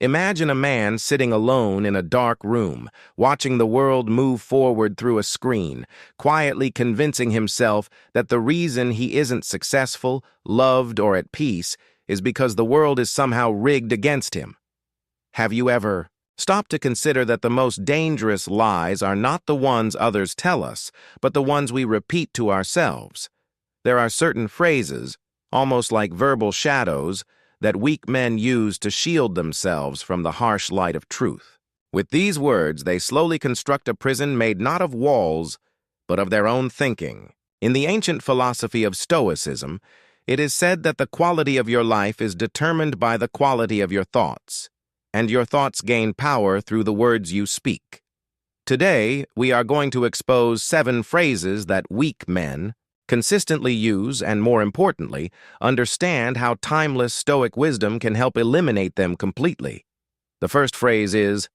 Imagine a man sitting alone in a dark room, watching the world move forward through a screen, quietly convincing himself that the reason he isn't successful, loved, or at peace is because the world is somehow rigged against him. Have you ever stopped to consider that the most dangerous lies are not the ones others tell us, but the ones we repeat to ourselves? There are certain phrases, almost like verbal shadows, that weak men use to shield themselves from the harsh light of truth. With these words, they slowly construct a prison made not of walls, but of their own thinking. In the ancient philosophy of Stoicism, it is said that the quality of your life is determined by the quality of your thoughts, and your thoughts gain power through the words you speak. Today, we are going to expose 7 phrases that weak men consistently use and, more importantly, understand how timeless Stoic wisdom can help eliminate them completely. The first phrase is,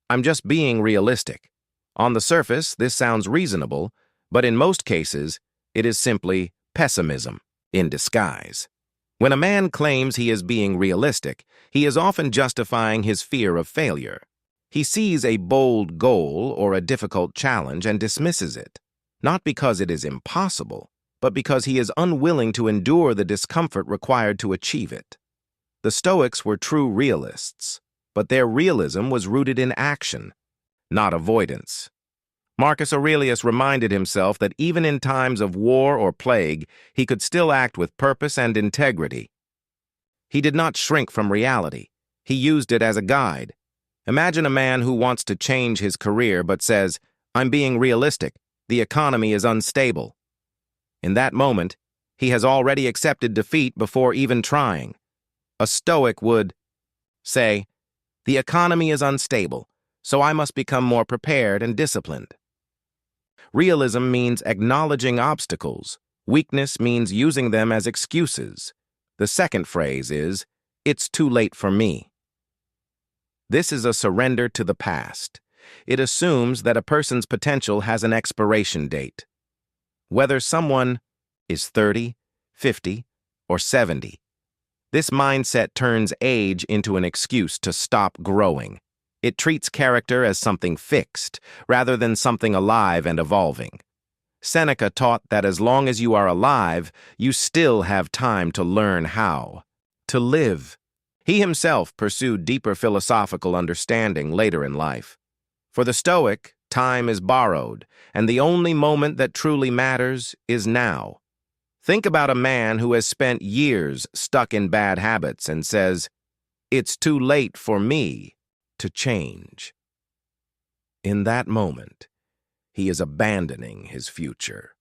"I'm just being realistic." On the surface, this sounds reasonable, but in most cases, it is simply pessimism in disguise. When a man claims he is being realistic, he is often justifying his fear of failure. He sees a bold goal or a difficult challenge and dismisses it, not because it is impossible, but because he is unwilling to endure the discomfort required to achieve it. The Stoics were true realists, but their realism was rooted in action, not avoidance. Marcus Aurelius reminded himself that even in times of war or plague, he could still act with purpose and integrity. He did not shrink from reality. He used it as a guide. Imagine a man who wants to change his career but says, "I'm being realistic. The economy is unstable." In that moment, he has already accepted defeat before even trying. A Stoic would say, "The economy is unstable, so I must become more prepared and disciplined." Realism means acknowledging obstacles. Weakness means using them as excuses. The second phrase is, "It's too late for me." This is a surrender to the past. It assumes that a person's potential has an expiration date. Whether someone is 30, 50, or 70, this mindset turns age into an excuse to stop growing. It treats character as something fixed, rather than something alive and evolving. Seneca taught that as long as you are alive, you still have time to learn how to live. He himself pursued deeper philosophical understanding later in life. For the Stoic, time is borrowed, and the only moment that truly matters is now. Think about a man who has spent years stuck in bad habits and says, "It's too late for me to change." In that moment, he is abandoning his future.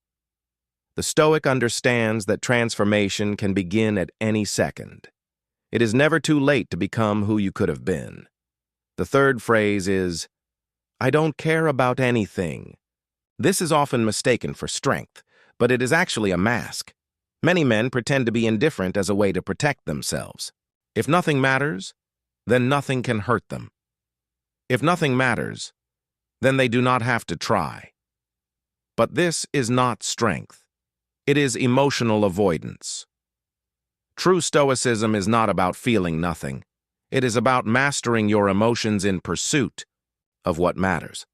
The Stoic understands that transformation can begin at any second. It is never too late to become who you could have been. The third phrase is, "I don't care about anything." This is often mistaken for strength, but it is actually a mask. Many men pretend to be indifferent as a way to protect themselves. If nothing matters, then nothing can hurt them. If nothing matters, then they do not have to try. But this is not strength. It is emotional avoidance. True Stoicism is not about feeling nothing. It is about mastering your emotions in pursuit of what matters.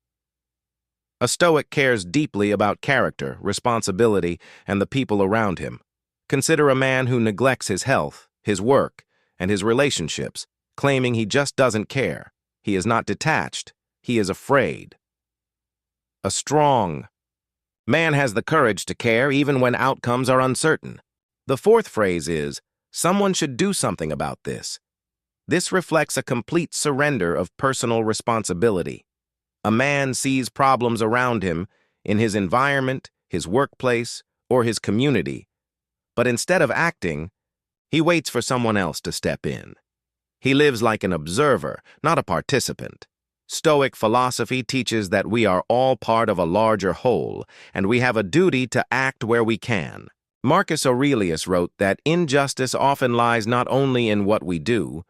A Stoic cares deeply about character, responsibility, and the people around him. Consider a man who neglects his health, his work, and his relationships, claiming he just doesn't care. He is not detached. He is afraid. A strong man has the courage to care even when outcomes are uncertain. The fourth phrase is, "Someone should do something about this." This reflects a complete surrender of personal responsibility. A man sees problems around him in his environment, his workplace, or his community, but instead of acting, he waits for someone else to step in. He lives like an observer, not a participant. Stoic philosophy teaches that we are all part of a larger whole, and we have a duty to act where we can. Marcus Aurelius wrote that injustice often lies not only in what we do,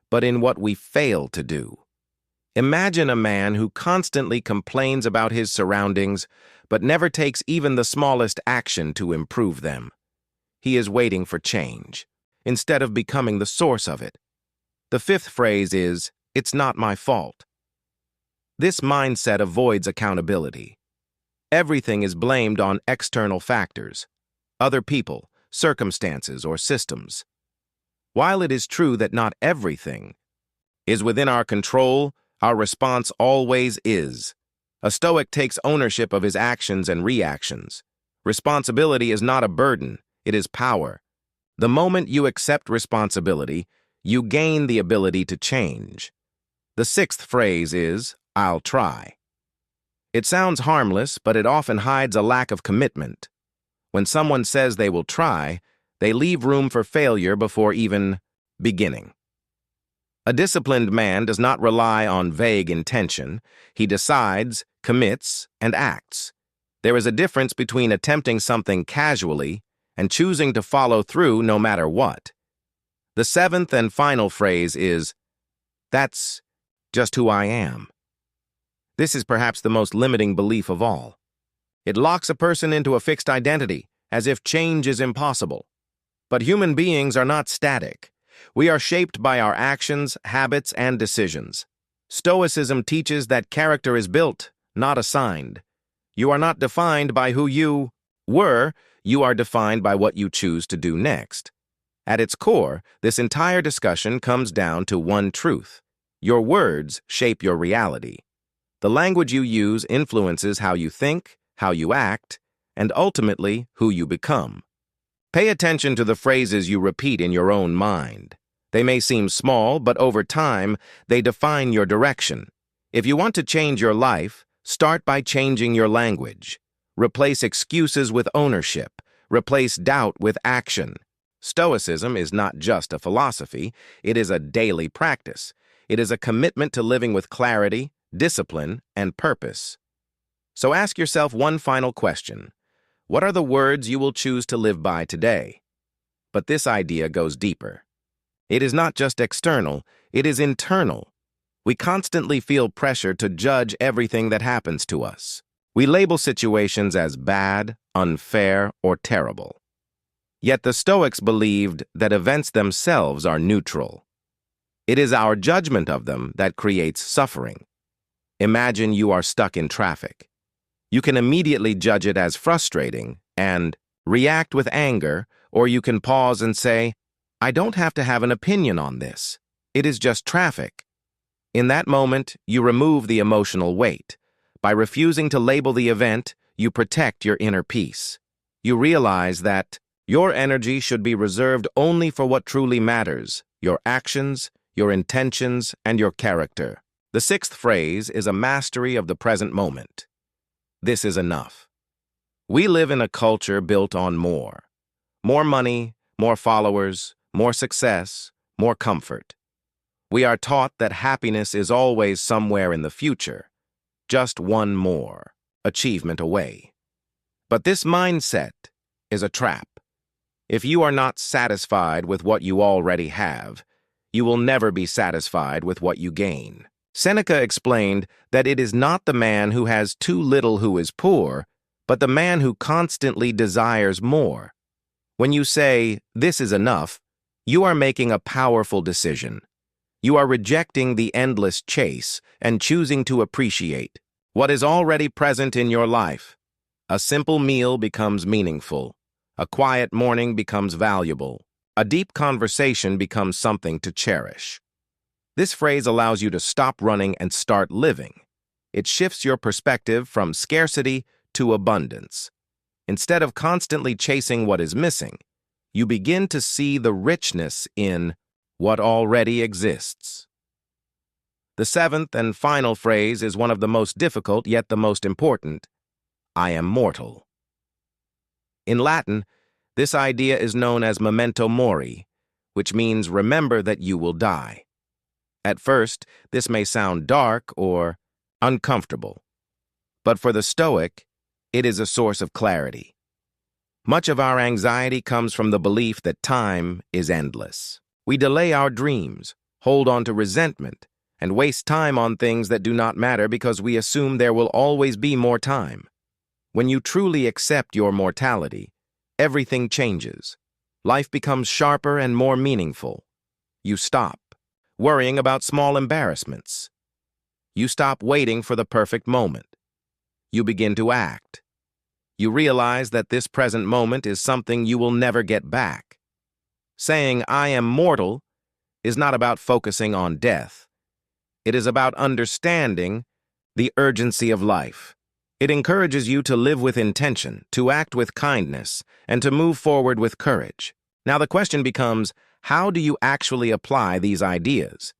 but in what we fail to do. Imagine a man who constantly complains about his surroundings, but never takes even the smallest action to improve them. He is waiting for change, instead of becoming the source of it. The fifth phrase is, It's not my fault. This mindset avoids accountability. Everything is blamed on external factors, other people, circumstances, or systems. While it is true that not everything is within our control, our response always is. A Stoic takes ownership of his actions and reactions. Responsibility is not a burden, it is power. The moment you accept responsibility, you gain the ability to change. The sixth phrase is, I'll try. It sounds harmless, but it often hides a lack of commitment. When someone says they will try, they leave room for failure before even beginning. A disciplined man does not rely on vague intention. He decides, commits, and acts. There is a difference between attempting something casually and choosing to follow through no matter what. The seventh and final phrase is, that's just who I am. This is perhaps the most limiting belief of all. It locks a person into a fixed identity, as if change is impossible. But human beings are not static. We are shaped by our actions, habits, and decisions. Stoicism teaches that character is built, not assigned. You are not defined by who you were, you are defined by what you choose to do next. At its core, this entire discussion comes down to one truth. Your words shape your reality. The language you use influences how you think, how you act, and ultimately who you become. Pay attention to the phrases you repeat in your own mind. They may seem small, but over time, they define your direction. If you want to change your life, start by changing your language. Replace excuses with ownership. Replace doubt with action. Stoicism is not just a philosophy, it is a daily practice. It is a commitment to living with clarity, discipline, and purpose. So ask yourself one final question. What are the words you will choose to live by today? But this idea goes deeper. It is not just external, it is internal. We constantly feel pressure to judge everything that happens to us. We label situations as bad, unfair, or terrible. Yet the Stoics believed that events themselves are neutral. It is our judgment of them that creates suffering. Imagine you are stuck in traffic. You can immediately judge it as frustrating and react with anger, or you can pause and say, I don't have to have an opinion on this. It is just traffic. In that moment, you remove the emotional weight. By refusing to label the event, you protect your inner peace. You realize that your energy should be reserved only for what truly matters, your actions, your intentions, and your character. The sixth phrase is a mastery of the present moment. This is enough. We live in a culture built on more. More money, more followers, more success, more comfort. We are taught that happiness is always somewhere in the future, just one more achievement away. But this mindset is a trap. If you are not satisfied with what you already have, you will never be satisfied with what you gain. Seneca explained that it is not the man who has too little who is poor, but the man who constantly desires more. When you say, this is enough, you are making a powerful decision. You are rejecting the endless chase and choosing to appreciate what is already present in your life. A simple meal becomes meaningful. A quiet morning becomes valuable. A deep conversation becomes something to cherish. This phrase allows you to stop running and start living. It shifts your perspective from scarcity to abundance. Instead of constantly chasing what is missing, you begin to see the richness in what already exists. The seventh and final phrase is one of the most difficult yet the most important. I am mortal. In Latin, this idea is known as memento mori, which means remember that you will die. At first, this may sound dark or uncomfortable, but for the Stoic, it is a source of clarity. Much of our anxiety comes from the belief that time is endless. We delay our dreams, hold on to resentment, and waste time on things that do not matter because we assume there will always be more time. When you truly accept your mortality, everything changes. Life becomes sharper and more meaningful. You stop. worrying about small embarrassments. You stop waiting for the perfect moment. You begin to act. You realize that this present moment is something you will never get back. Saying, "I am mortal," is not about focusing on death. It is about understanding the urgency of life. It encourages you to live with intention, to act with kindness, and to move forward with courage. Now the question becomes, how do you actually apply these ideas?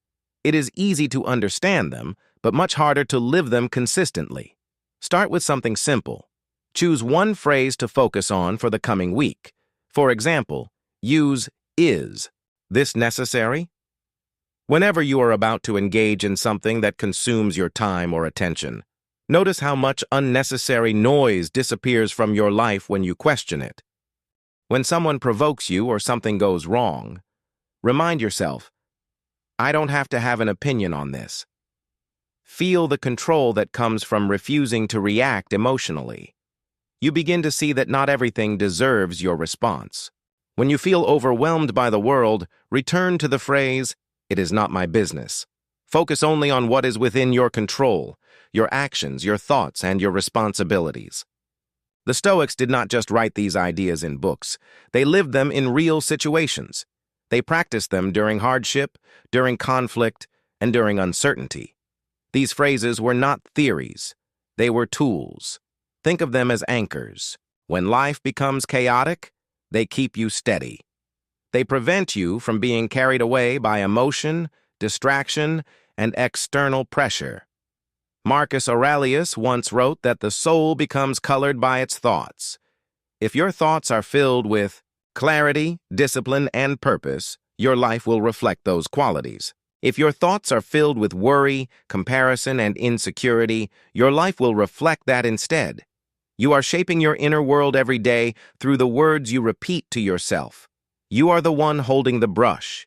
It is easy to understand them, but much harder to live them consistently. Start with something simple. Choose one phrase to focus on for the coming week. For example, use "is this necessary?" Whenever you are about to engage in something that consumes your time or attention, notice how much unnecessary noise disappears from your life when you question it. When someone provokes you or something goes wrong, remind yourself, "I don't have to have an opinion on this." Feel the control that comes from refusing to react emotionally. You begin to see that not everything deserves your response. When you feel overwhelmed by the world, return to the phrase, "It is not my business." Focus only on what is within your control, your actions, your thoughts, and your responsibilities. The Stoics did not just write these ideas in books. They lived them in real situations. They practiced them during hardship, during conflict, and during uncertainty. These phrases were not theories. They were tools. Think of them as anchors. When life becomes chaotic, they keep you steady. They prevent you from being carried away by emotion, distraction, and external pressure. Marcus Aurelius once wrote that the soul becomes colored by its thoughts. If your thoughts are filled with clarity, discipline, and purpose, your life will reflect those qualities. If your thoughts are filled with worry, comparison, and insecurity, your life will reflect that instead. You are shaping your inner world every day through the words you repeat to yourself. You are the one holding the brush.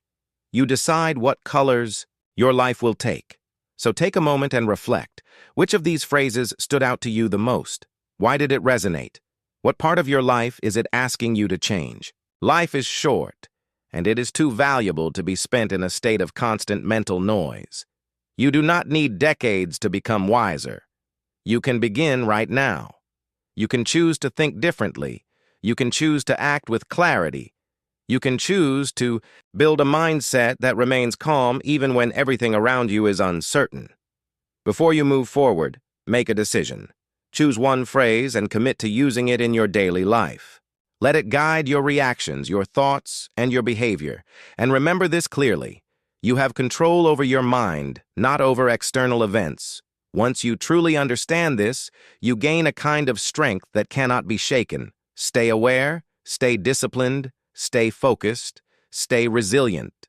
You decide what colors your life will take. So take a moment and reflect. Which of these phrases stood out to you the most? Why did it resonate? What part of your life is it asking you to change? Life is short, and it is too valuable to be spent in a state of constant mental noise. You do not need decades to become wiser. You can begin right now. You can choose to think differently. You can choose to act with clarity. You can choose to build a mindset that remains calm even when everything around you is uncertain. Before you move forward, make a decision. Choose one phrase and commit to using it in your daily life. Let it guide your reactions, your thoughts, and your behavior. And remember this clearly. You have control over your mind, not over external events. Once you truly understand this, you gain a kind of strength that cannot be shaken. Stay aware, stay disciplined, stay focused, stay resilient.